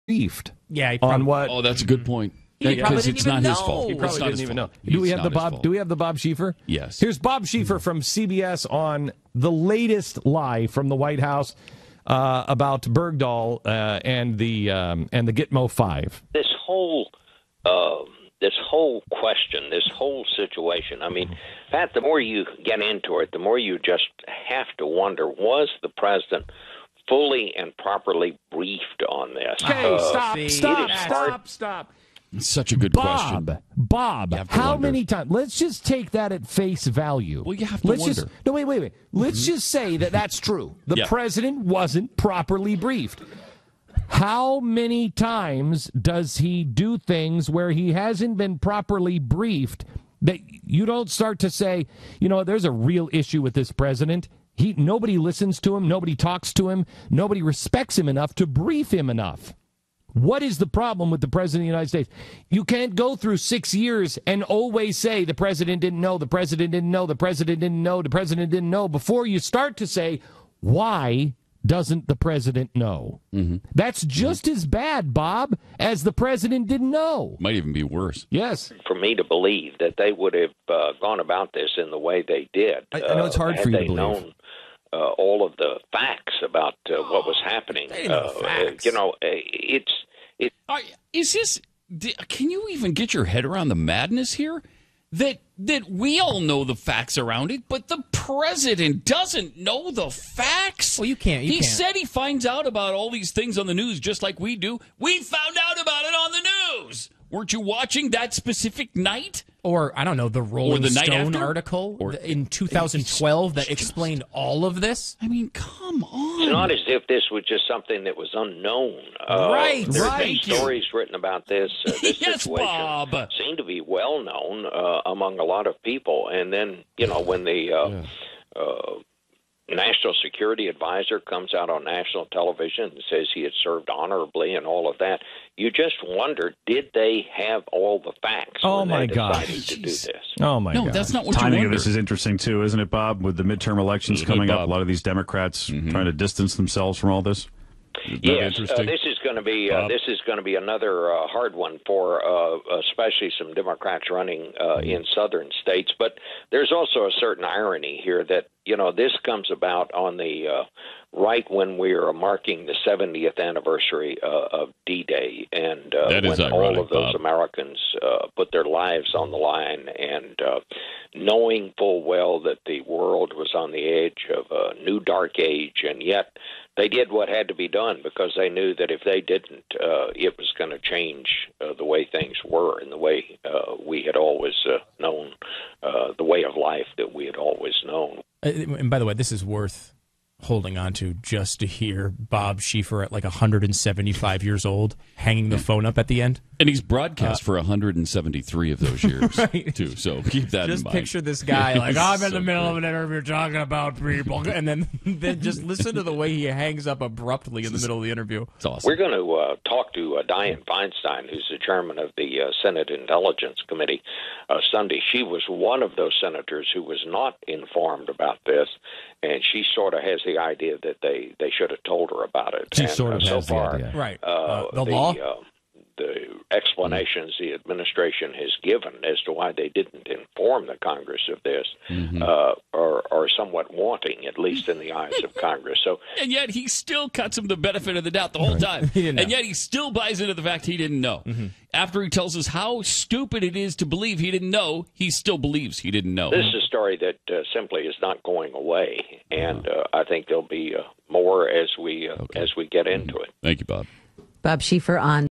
briefed. Yeah, on what? Oh, that's a good point. Because it's not his fault. He probably didn't even know. Do we have the Bob Schieffer? Yes. Here's Bob Schieffer from CBS on the latest lie from the White House about Bergdahl and the Gitmo 5. This whole question, this whole situation. I mean, Pat, the more you get into it, the more you just have to wonder: was the president fully and properly briefed on this? Okay, stop. It's such a good question. Bob, how many times? Let's just take that at face value. Well, you have to wonder. Wait. Let's just say that that's true. The president wasn't properly briefed. How many times does he do things where he hasn't been properly briefed that you don't start to say, there's a real issue with this president? Nobody listens to him. Nobody talks to him. Nobody respects him enough to brief him enough. What is the problem with the president of the United States? You can't go through 6 years and always say the president didn't know, the president didn't know, the president didn't know, the president didn't know, before you start to say, why doesn't the president know? Mm-hmm. That's just as bad, Bob, as the president didn't know. Might even be worse. Yes. For me to believe that they would have gone about this in the way they did. I know it's hard for you to believe. Known, all of the facts about what was happening. Can you even get your head around the madness here? That we all know the facts around it, but the president doesn't know the facts? Well, you can't. He said he finds out about all these things on the news just like we do. We found out about it on the news. Weren't you watching that specific night? Or, I don't know, the Rolling Stone article in 2012 that explained all of this? I mean, come on. It's not as if this was just something that was unknown. Right. There have been stories written about this. This yes, situation Bob. seemed to be well known among a lot of people. And then, when the National Security Advisor comes out on national television and says he had served honorably and all of that, you just wonder, did they have all the facts when they decided to do this? Oh, my God. No, that's not what Timing you of this is interesting, too, isn't it, Bob? With the midterm elections coming up, a lot of these Democrats trying to distance themselves from all this. Yes, this is going to be another hard one for especially some Democrats running in southern states. But there's also a certain irony here that this comes about on the right when we are marking the 70th anniversary of D-Day, and when all of those Americans put their lives on the line, and knowing full well that the world was on the edge of a new dark age, and yet they did what had to be done because they knew that if they didn't, it was going to change the way things were and the way we had always known, the way of life that we had always known. And by the way, this is worth holding on to just to hear Bob Schieffer at like 175 years old hanging the phone up at the end. And he's broadcast for 173 of those years, too. So keep that in mind. Just picture this guy like, I'm in the middle of an interview talking about people, and then just listen to the way he hangs up abruptly in the middle of the interview. It's awesome. We're going to talk to Dianne Feinstein, who's the chairman of the Senate Intelligence Committee, Sunday. She was one of those senators who was not informed about this, and she sort of has the idea that they should have told her about it. She sort of has the idea. Right. The law? The explanations the administration has given as to why they didn't inform the Congress of this are somewhat wanting, at least in the eyes of Congress. So, and yet he still cuts him the benefit of the doubt the whole time. And yet he still buys into the fact he didn't know. Mm-hmm. After he tells us how stupid it is to believe he didn't know, he still believes he didn't know. This is a story that simply is not going away, and I think there'll be more as we get into it. Thank you, Bob. Bob Schieffer on